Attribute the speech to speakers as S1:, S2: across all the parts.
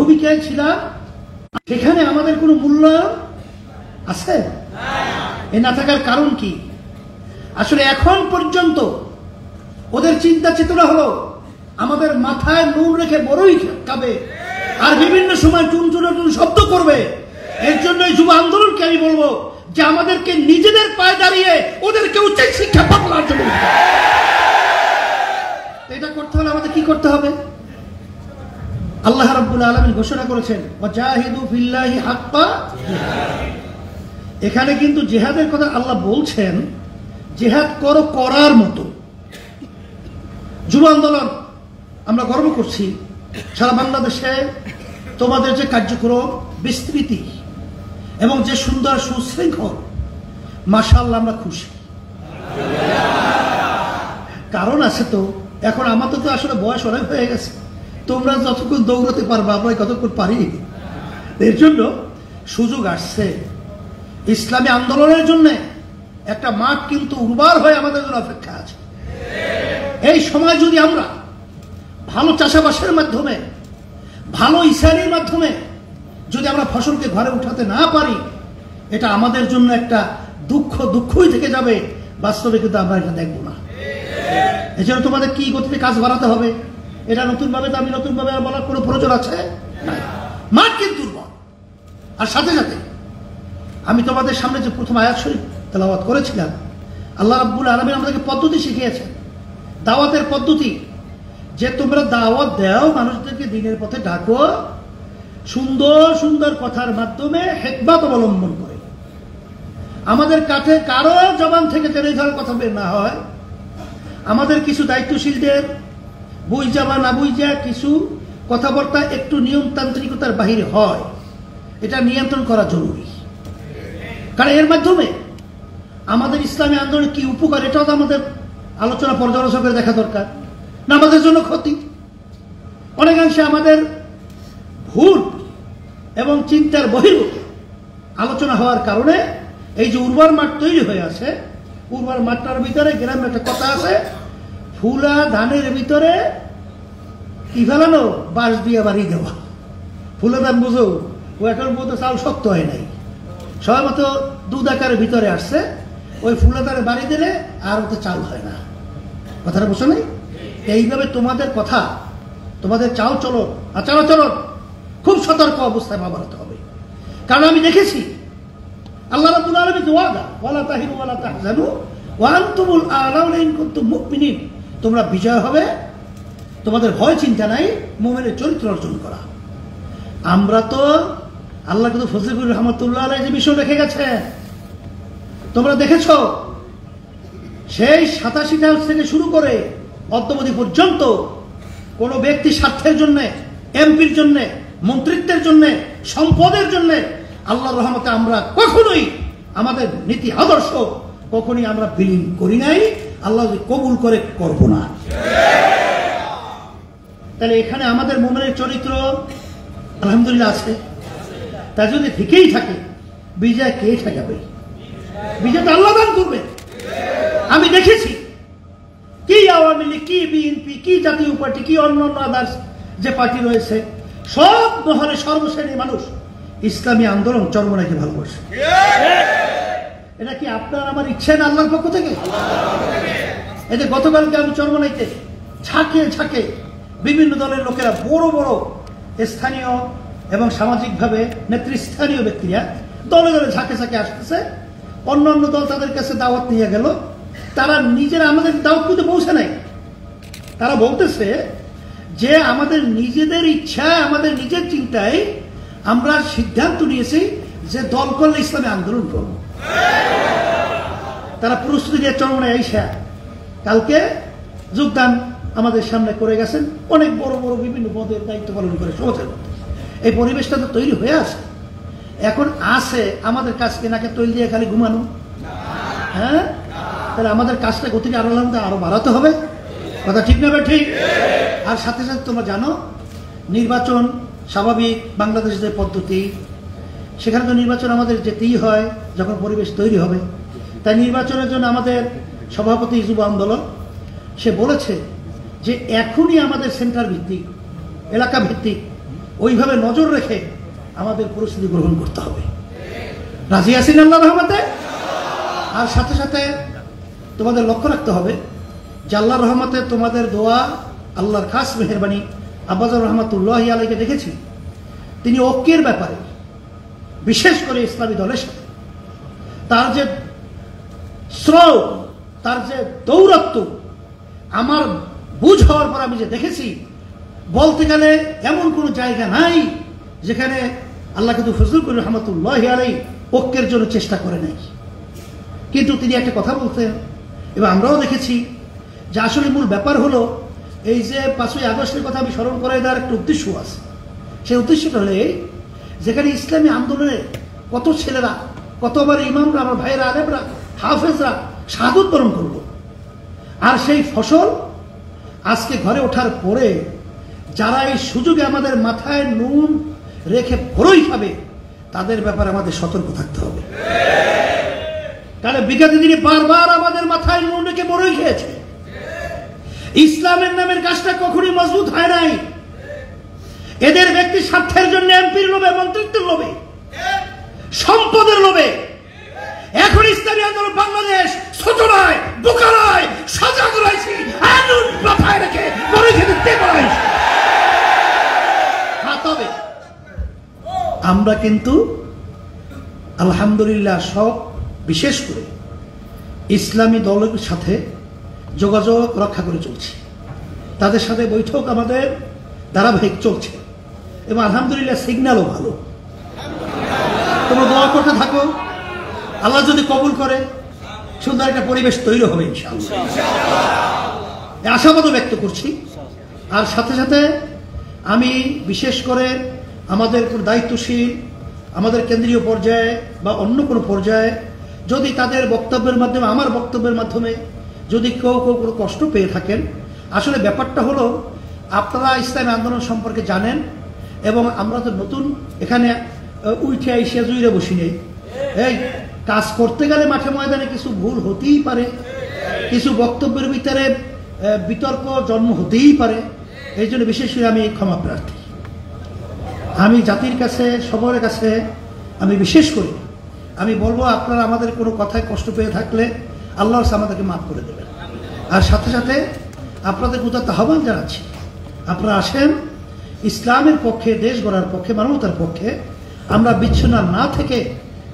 S1: ভূমিকায় ছিলাম, সেখানে আমাদের কোনো মূল্যায়ন আছে? এ না থাকার কারণ কি? আসলে এখন পর্যন্ত ওদের চিন্তা চেতনা হলো আমাদের মাথায় নুন রেখে বড়ই খাবে আর বিভিন্ন সময় টুনটুন শব্দ করবে। এর জন্য এই যুব আন্দোলনকে আমি বলবো যে আমাদেরকে নিজেদের পায়ে দাঁড়িয়ে ওদেরকে উচিত শিক্ষা প্রদানের জন্য এটা করতে হলে আমাদের কি করতে হবে? আল্লাহ রাব্বুল আলামিন ঘোষণা করেছেন ওয়াজাহিদু ফিল্লাহি হাক্কা। এখানে কিন্তু জিহাদের কথা আল্লাহ বলছেন, জিহাদ করো করার মতো। যুব আন্দোলন আমরা গর্ব করছি সারা বাংলাদেশে তোমাদের যে কার্যক্রম বিস্তৃতি এবং যে সুন্দর সুশৃঙ্খল, মাশাআল্লাহ আমরা খুশি। কারণ আছে তো, এখন আমাদের তো আসলে বয়স অনেক হয়ে গেছে, তোমরা যতক্ষণ দৌড়াতে পারবা আমরা কতক্ষণ পারি। এর জন্য সুযোগ আসছে ইসলামী আন্দোলনের জন্য একটা মাঠ কিন্তু উর্বর হয়ে আমাদের জন্য অপেক্ষা আছে। এই সময় যদি আমরা ভালো চাষাবাসের মাধ্যমে, ভালো ইসারির মাধ্যমে যদি আমরা ফসলকে ঘরে উঠাতে না পারি, এটা আমাদের জন্য একটা দুঃখই থেকে যাবে। বাস্তবে কিন্তু আমরা এটা দেখব না। এজন্য তোমাদের কি গতিতে কাজ বাড়াতে হবে, এটা নতুনভাবে আমি নতুনভাবে বলার কোনো প্রয়োজন আছে না। মাঠ কিন্তু দুর্বল। আর সাথে সাথে আমি তোমাদের সামনে যে প্রথম আয়াত শরীফ তেলাওয়াত করেছিলাম, আল্লাহ রাব্বুল আলামিন আমাদেরকে পদ্ধতি শিখিয়েছেন, দাওয়াতের পদ্ধতি, যে তোমরা দাওয়াত দাও, মানুষদেরকে দিনের পথে ডাকো সুন্দর সুন্দর কথার মাধ্যমে, হিকমত অবলম্বন করে। আমাদের কাছে কারো জবান থেকে টেনে ধরার কথা বের না হয়। আমাদের কিছু দায়িত্বশীলদের বুঝা বা না বুঝা কিছু কথাবার্তা একটু নিয়মতান্ত্রিকতার বাহিরে হয়, এটা নিয়ন্ত্রণ করা জরুরি। কারণ এর মাধ্যমে আমাদের ইসলামী আন্দোলনের কি উপকার, এটাও তো আমাদের আলোচনা পর্যালোচনা করে দেখা দরকার। না আমাদের জন্য ক্ষতি? অনেকাংশে আমাদের ভুল এবং চিন্তার বহির্ভূত আলোচনা হওয়ার কারণে এই যে উর্বর মাঠ তৈরি হয়ে আছে, উর্বর মাঠটার ভিতরে গ্রামে একটা কথা আছে, ফুলা ধানের ভিতরে কি ফেলানো, বাঁশ দিয়ে বাড়ি দেওয়া। ফুলা ধান বুঝো, ও এখন মতো চাল শক্ত হয় নাই, সবাই মতো দুধ আকারের ভিতরে আসছে, ওই ফুলা ধানে বাড়ি দিলে আর ওতে চাল হয় না। কথাটা বুঝো নাই? এইভাবে তোমাদের কথা, তোমাদের চাল চলন, আচার-আচরণ খুব সতর্ক অবস্থায় বাড়াতে হবে। কারণ আমি দেখেছি আল্লাহ রাব্বুল আলামিন ওয়াদা, ওয়ালা তাহিনু ওয়ালা তাহজানু ওয়া আনতুমুল আ'লাউনা ইন কুনতুম মুমিনিন, তোমরা বিজয় হবে, তোমাদের ভয় চিন্তা নাই, মুমিনের চরিত্র অর্জন করা। আমরা তো আল্লাহ কিন্তু ফজলুর রহমাতুল্লাহ আলাইহি যে মিশন রেখে গেছে, তোমরা দেখেছো, সেই 87 থেকে শুরু করে অদ্যাবধি পর্যন্ত কোন ব্যক্তি স্বার্থের জন্য, এমপির জন্য, মন্ত্রিত্বের জন্য, সম্পদের জন্য আল্লাহর রহমতে আমরা কখনোই আমাদের নীতি আদর্শ কখনোই আমরা বিলীন করি নাই। আল্লাহ যদি কবুল করে করব না। তাহলে এখানে আমাদের মুমিনের চরিত্র আলহামদুলিল্লাহ আছে। তা যদি থেকেই থাকে, বিজয় কে ঠেকাবে? বিজয় তো আল্লাহ দান করবে। আমি দেখেছি কি আওয়ামী লীগ, কি বিএনপি, কি জাতীয় পার্টি, কি অন্যান্য আদার্স যে পার্টি রয়েছে, সব মহলে সর্বশ্রেণীর মানুষ ইসলামী আন্দোলন চরমনাইকে ভালোবাসে। এটা কি আপনার আমার ইচ্ছা না আল্লাহর পক্ষ থেকে? এতে গতকালকে আমি চরমনাইতে ঝাঁকে ঝাঁকে বিভিন্ন দলের লোকেরা, বড় বড় স্থানীয় এবং সামাজিকভাবে নেতৃস্থানীয় ব্যক্তিরা দলে দলে ঝাঁকে ঝাঁকে আসতেছে। অন্য অন্য দল তাদের কাছে দাওয়াত নিয়ে গেল, তারা নিজেরা আমাদের দাওয়াত কিন্তু পৌঁছে নাই। তারা বলতেছে যে আমাদের নিজেদের ইচ্ছা, আমাদের নিজের চিন্তায় আমরা সিদ্ধান্ত নিয়েছি যে দল করলে ইসলামী আন্দোলন করব। তারা প্রস্তুতি নিয়ে চরমনায় আইসা কালকে যোগদান আমাদের সামনে করে গেছেন। অনেক বড় বড় বিভিন্ন পদের দায়িত্ব পালন করে সমাজের মধ্যে এই পরিবেশটা তো তৈরি হয়ে আছে। এখন আছে আমাদের কাজকে নাকে তৈরি দিয়ে খালি ঘুমানো? হ্যাঁ, তাহলে আমাদের কাজটা গতিকে আরো বাড়াতে হবে। কথা ঠিক না? ঠিক। আর সাথে সাথে তোমরা জানো, নির্বাচন স্বাভাবিক বাংলাদেশের যে পদ্ধতি, সেখানে তো নির্বাচন আমাদের যেতেই হয় যখন পরিবেশ তৈরি হবে। তাই নির্বাচনের জন্য আমাদের সভাপতি যুব আন্দোলন সে বলেছে যে এখনই আমাদের সেন্টার ভিত্তিক, এলাকা ভিত্তিক ওইভাবে নজর রেখে আমাদের পরিস্থিতি গ্রহণ করতে হবে। রাজি আছেন আল্লাহর রহমতে? আর সাথে সাথে তোমাদের লক্ষ্য রাখতে হবে যে আল্লাহর রহমতে তোমাদের দোয়া, আল্লাহর খাস মেহেরবানি, আব্বাজার রহমতুল্লাহি আলাইকে দেখেছি তিনি ঐক্যের ব্যাপারে, বিশেষ করে ইসলামী দলের সাথে তার যে শ্রম, তার যে দৌরত্ব, আমার বুঝ হওয়ার পর আমি যে দেখেছি, বলতে গেলে এমন কোনো জায়গা নাই যেখানে আল্লাহ কিন্তু ফজলুল করিম রহমতুল্লাহি আলাই ঐক্যের জন্য চেষ্টা করে নাই। কিন্তু তিনি একটা কথা বলতেন এবং আমরাও দেখেছি যে আসলে মূল ব্যাপার হলো এই যে 5ই আগস্টের কথা আমি স্মরণ করাই দেওয়ার একটা উদ্দেশ্য আছে। সেই উদ্দেশ্যটা হলে যেখানে ইসলামী আন্দোলনে কত ছেলেরা, কত আমার ইমামরা, আমার ভাইয়েরা, আলেমরা, হাফেজরা শাহাদত বরণ করলো, আর সেই ফসল আজকে ঘরে ওঠার পরে যারা এই সুযোগে আমাদের মাথায় নুন রেখে বড়ই খাবে, তাদের ব্যাপারে আমাদের সতর্ক থাকতে হবে। তাহলে বিগত দিনে বারবার আমাদের মাথায় নুন রেখে বড়ই খেয়েছে। ইসলামের নামের কাজটা কখনোই মজবুত হয় নাই। এদের ব্যক্তি স্বার্থের জন্য এমপির লোভে, মন্ত্রিত্বের লোভে, সম্পদের লোভে এখন ইসলামী আন্দোলন বাংলাদেশ ছোটরায়, বোকারায়, সাজা করাইছি, আনুন মাথায় রেখে বড়ই খেতে করাইছি। তবে আমরা কিন্তু আলহামদুলিল্লাহ সব, বিশেষ করে ইসলামী দলের সাথে যোগাযোগ রক্ষা করে চলছি। তাদের সাথে বৈঠক আমাদের ধারাবাহিক চলছে এবং আলহামদুলিল্লাহ সিগন্যালও ভালো। তোমরা দোয়া করতে থাকো, আল্লাহ যদি কবুল করে সুন্দর একটা পরিবেশ তৈরি হবে ইনশাআল্লাহ, আশাবাদও ব্যক্ত করছি। আর সাথে সাথে আমি বিশেষ করে আমাদের দায়িত্বশীল, আমাদের কেন্দ্রীয় পর্যায়ে বা অন্য কোনো পর্যায়ে যদি তাদের বক্তব্যের মাধ্যমে, আমার বক্তব্যের মাধ্যমে যদি কেউ কোনো কষ্ট পেয়ে থাকেন, আসলে ব্যাপারটা হলো আপনারা ইসলামী আন্দোলন সম্পর্কে জানেন এবং আমরা তো নতুন এখানে উঠে আইসিয়া জুইরে বসি নেই। এই কাজ করতে গেলে মাঠে ময়দানে কিছু ভুল হতেই পারে, কিছু বক্তব্যের ভিতরে বিতর্ক জন্ম হতেই পারে। এই জন্য বিশেষ করে আমি ক্ষমা প্রার্থী। আমি জাতির কাছে, সবার কাছে আমি বিশেষ করে আমি বলবো, আপনারা আমাদের কোনো কথায় কষ্ট পেয়ে থাকলে আল্লাহর কাছে আমাদেরকে মাফ করে দেবেন। আর সাথে সাথে আপনাদের উদাত্ত আহ্বান জানাচ্ছি, আপনারা আসেন ইসলামের পক্ষে, দেশ গড়ার পক্ষে, মানবতার পক্ষে। আমরা বিচ্ছিন্ন না থেকে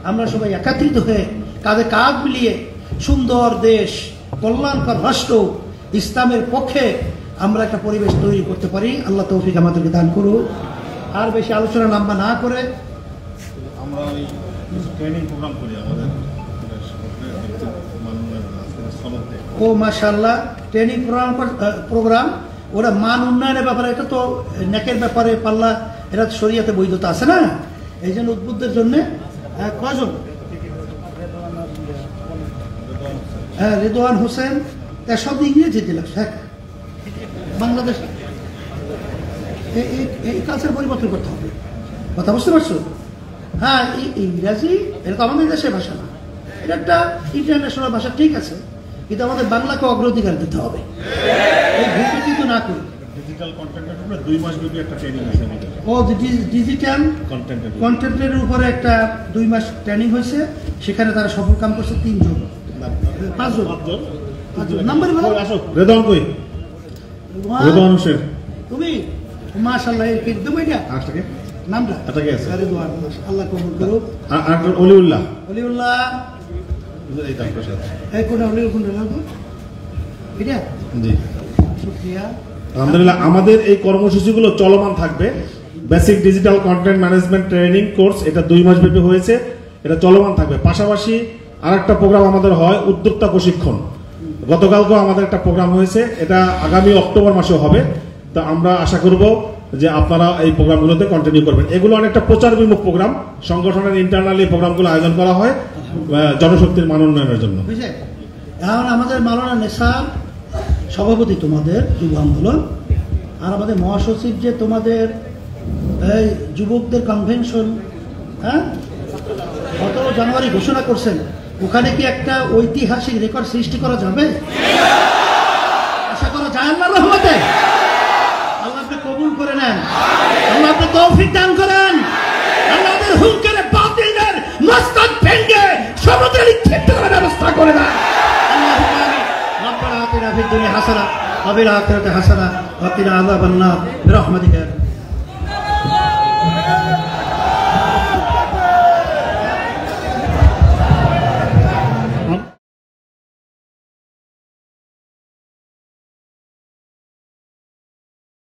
S1: আমরা সবাই একাত্রিত হয়ে কাঁধে কাঁধ মিলিয়ে সুন্দর দেশ, কল্যাণকর রাষ্ট্র, ইসলামের পক্ষে আমরা একটা পরিবেশ তৈরি করতে পারি। আল্লাহ তৌফিক আমাদেরকে দান করুন। আর বেশি আলোচনা লম্বা না করে
S2: আমরা ওই ট্রেনিং প্রোগ্রাম করি আমাদের
S1: ও মাশাআল্লাহ, ট্রেনিং প্রোগ্রাম ওরা মান উন্নয়নের ব্যাপারে, এটা তো নেকের ব্যাপারে পাল্লা, এটা শরিয়াতে বৈধতা আছে না। এই জন্য উদ্বুদ্ধের জন্য কয়জন? রেদওয়ান হোসেন, সব ইংরেজিতে লাগছে। হ্যাঁ, বাংলাদেশ এই কালচার পরিবর্তন করতে হবে, কথা বুঝতে পারছো? হ্যাঁ, ইংরাজি এটা তো আমাদের দেশের ভাষা না, এটা একটা ইন্টারন্যাশনাল ভাষা, ঠিক আছে, কিন্তু আমাদের বাংলাকে অগ্রাধিকার দিতে হবে। এই ভুলটা কিন্তু না করি।
S2: ডিজিটাল কন্টেন্টের উপরে 2 মাস ব্যাপী একটা ট্রেনিং আছে আমাদের।
S1: ও ডিজিটাল কন্টেন্টের উপরে একটা 2 মাস ট্রেনিং হয়েছে, সেখানে তারা সফল কাম করছে 3 জন, 5 জন। নাম্বার বলো।
S2: রেদওয়ান কই? রেদওয়ান হোসেন।
S1: তুমি মাশাআল্লাহ, এই কি তুমি এটা?
S2: আজকে
S1: নামটা
S2: আটাকে আছে।
S1: রেদওয়ান, আল্লাহ কবুল করুক।
S2: আর অলিউল্লাহ।
S1: অলিউল্লাহ
S2: এই তারপর সাথে
S1: এই কোন অলিউল্লাহ কোন লাগবে? এটা
S2: জি,
S1: শুকরিয়া।
S2: আলহামদুলিল্লাহ, আমাদের এই কর্মসূচিগুলো চলমান থাকবে। Basic digital content management training course, এটা 2 মাস ব্যাপী হয়েছে, এটা চলমান থাকবে। পাশাপাশি আরেকটা প্রোগ্রাম আমাদের হয় উদ্যোক্তা প্রশিক্ষণ। গতকালকেও আমাদের একটা প্রোগ্রাম হয়েছে, এটা আগামী অক্টোবর মাসে হবে। তো আমরা আশা করব যে আপনারা এই প্রোগ্রামগুলোতে কন্টিনিউ করবেন। এগুলো অনেকটা প্রচার বিমুখ প্রোগ্রাম, সংগঠনের ইন্টারনালি প্রোগ্রামগুলো আয়োজন করা হয় জনশক্তির মান উন্নয়নের জন্য।
S1: এখন আমাদের মাওলানা নেসার সভাপতি তোমাদের যুব আন্দোলন, আর আমাদের মহাসচিব যে তোমাদের এই যুবকদের কনভেনশন, হ্যাঁ, 17 জানুয়ারি ঘোষণা করছেন, ওখানে কি একটা ঐতিহাসিক রেকর্ড সৃষ্টি করা যাবে? আশা করা যায় আল্লাহর রহমতে। আল্লাহ কবুল করে নেন। আল্লাহ আপনি তৌফিক দান করেন। আল্লাহ আমাদের হুঙ্কারে বাতিলদের মস্তক ভেঙে সমুদ্রে নিক্ষিপ্ত করার ব্যবস্থা করে দেন। ربنا آتنا في الدنيا حسنة وفي الآخرة حسنة وقنا عذاب النار برحمتك.